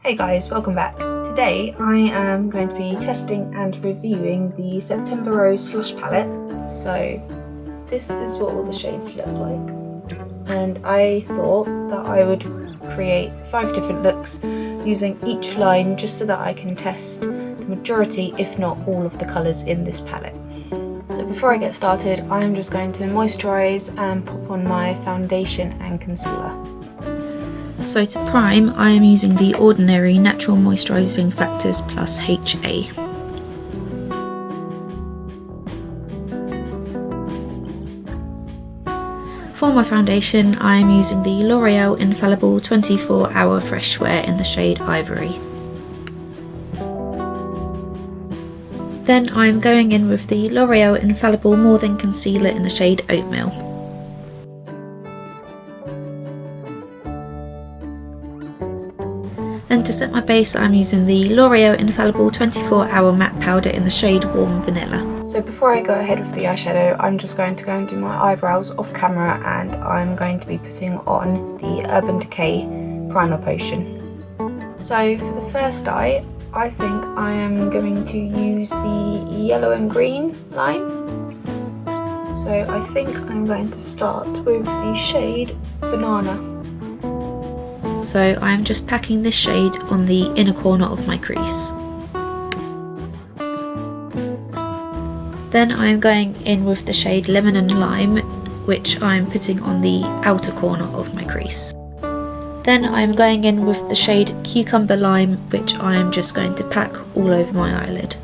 Hey guys, welcome back. Today I am going to be testing and reviewing the September Rose Slush palette. So this is what all the shades look like. And I thought that I would create 5 different looks using each line just so that I can test the majority, if not all, of the colours in this palette. So before I get started, I'm just going to moisturise and pop on my foundation and concealer. So to prime, I am using the Ordinary Natural Moisturising Factors Plus HA. For my foundation, I am using the L'Oreal Infallible 24 Hour Fresh Wear in the shade Ivory. Then I am going in with the L'Oreal Infallible More Than Concealer in the shade Oatmeal. Then to set my base, I'm using the L'Oreal Infallible 24 Hour Matte Powder in the shade Warm Vanilla. So before I go ahead with the eyeshadow, I'm just going to go and do my eyebrows off camera, and I'm going to be putting on the Urban Decay Primer Potion. So for the first eye, I think I am going to use the yellow and green line. So I think I'm going to start with the shade Banana. So I'm just packing this shade on the inner corner of my crease. Then I'm going in with the shade Lemon and Lime, which I'm putting on the outer corner of my crease. Then I'm going in with the shade Cucumber Lime, which I am just going to pack all over my eyelid.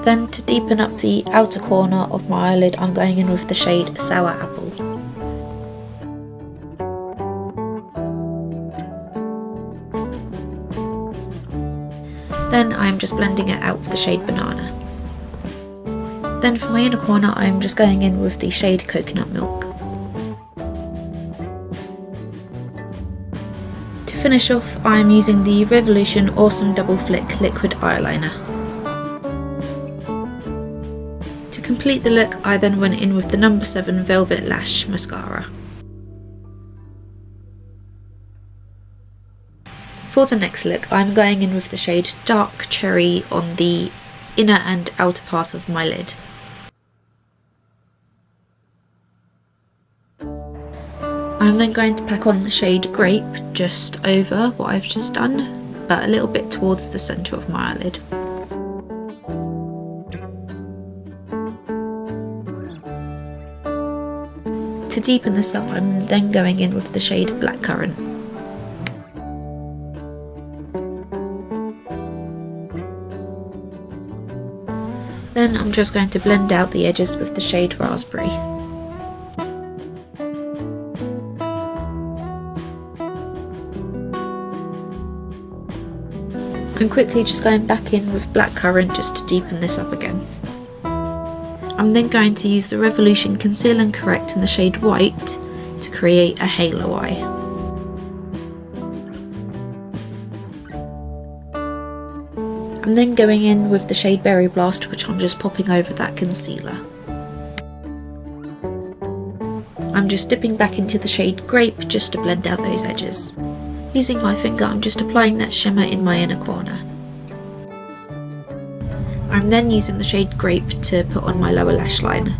Then to deepen up the outer corner of my eyelid, I'm going in with the shade Sour Apple. Then I'm just blending it out with the shade Banana. Then for my inner corner, I'm just going in with the shade Coconut Milk. To finish off, I'm using the Revolution Awesome Double Flick Liquid Eyeliner. To complete the look, I then went in with the No. 7 Velvet Lash Mascara. For the next look, I'm going in with the shade Dark Cherry on the inner and outer part of my lid. I'm then going to pack on the shade Grape just over what I've just done, but a little bit towards the centre of my eyelid. To deepen this up, I'm then going in with the shade Blackcurrant. Then I'm just going to blend out the edges with the shade Raspberry. I'm quickly just going back in with Blackcurrant just to deepen this up again. I'm then going to use the Revolution Conceal and Correct in the shade White to create a halo eye. I'm then going in with the shade Berry Blast, which I'm just popping over that concealer. I'm just dipping back into the shade Grape just to blend out those edges. Using my finger, I'm just applying that shimmer in my inner corner. I'm then using the shade Grape to put on my lower lash line.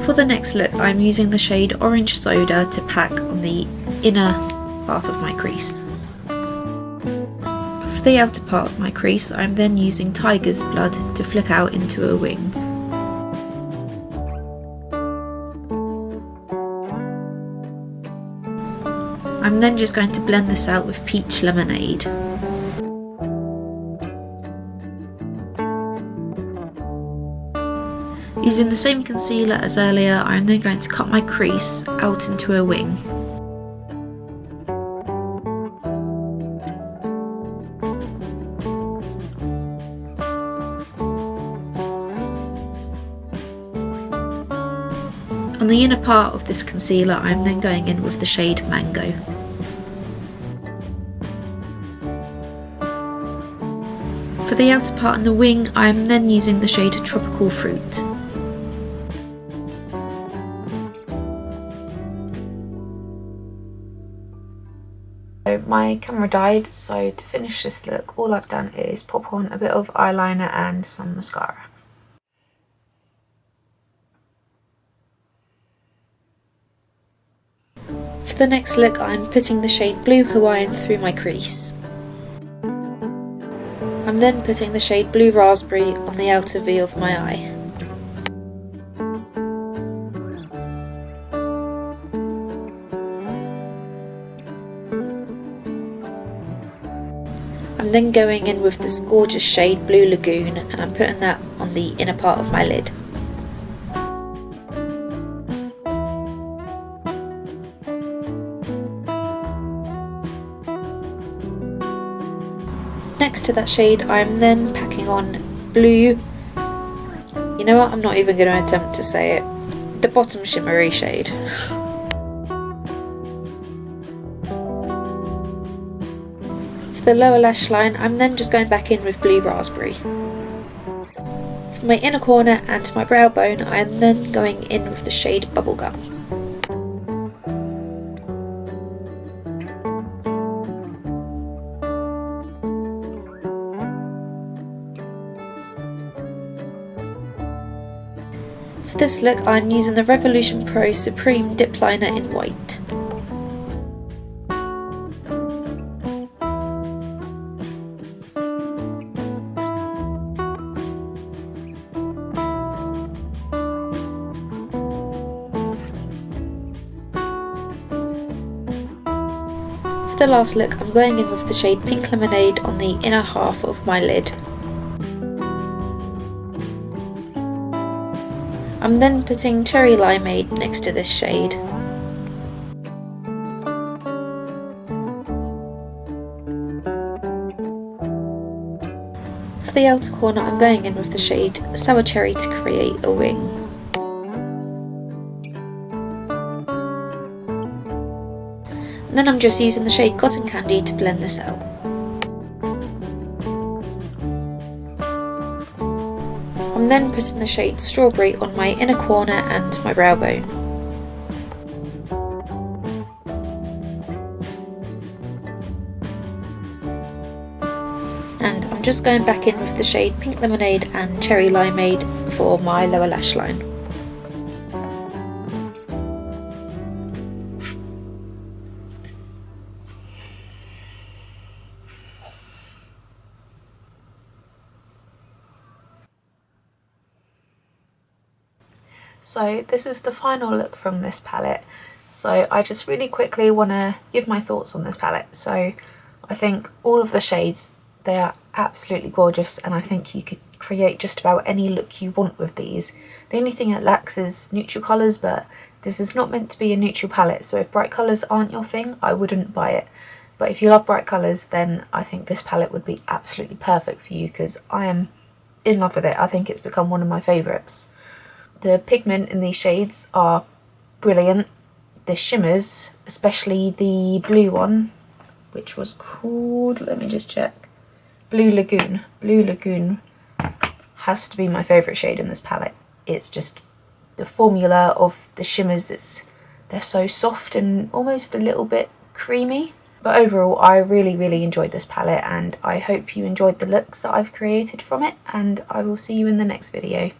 For the next look, I'm using the shade Orange Soda to pack on the inner part of my crease. For the outer part of my crease, I'm then using Tiger's Blood to flick out into a wing. I'm then just going to blend this out with Peach Lemonade. Using the same concealer as earlier, I'm then going to cut my crease out into a wing. On the inner part of this concealer, I'm then going in with the shade Mango. For the outer part and the wing, I'm then using the shade Tropical Fruit. My camera died, so to finish this look, all I've done is pop on a bit of eyeliner and some mascara. For the next look, I'm putting the shade Blue Hawaiian through my crease. I'm then putting the shade Blue Raspberry on the outer V of my eye. I'm then going in with this gorgeous shade Blue Lagoon, and I'm putting that on the inner part of my lid. Next to that shade, I'm then packing on Blue, you know what, I'm not even going to attempt to say it, the bottom shimmery shade. For the lower lash line, I'm then just going back in with Blue Raspberry. For my inner corner and my brow bone, I'm then going in with the shade Bubblegum. For this look, I'm using the Revolution Pro Supreme Dip Liner in white. For the last look, I'm going in with the shade Pink Lemonade on the inner half of my lid. I'm then putting Cherry Limeade next to this shade. For the outer corner, I'm going in with the shade Sour Cherry to create a wing. And then I'm just using the shade Cotton Candy to blend this out. I'm then putting the shade Strawberry on my inner corner and my brow bone. And I'm just going back in with the shade Pink Lemonade and Cherry Limeade for my lower lash line. So this is the final look from this palette. So I just really quickly want to give my thoughts on this palette. So I think all of the shades, they are absolutely gorgeous, and I think you could create just about any look you want with these. The only thing it lacks is neutral colours, but this is not meant to be a neutral palette, so if bright colours aren't your thing, I wouldn't buy it. But if you love bright colours, then I think this palette would be absolutely perfect for you, because I am in love with it. I think it's become one of my favourites. The pigment in these shades are brilliant. The shimmers, especially the blue one, which was called, let me just check, Blue Lagoon. Blue Lagoon has to be my favourite shade in this palette. It's just the formula of the shimmers, they're so soft and almost a little bit creamy. But overall, I really enjoyed this palette, and I hope you enjoyed the looks that I've created from it, and I will see you in the next video.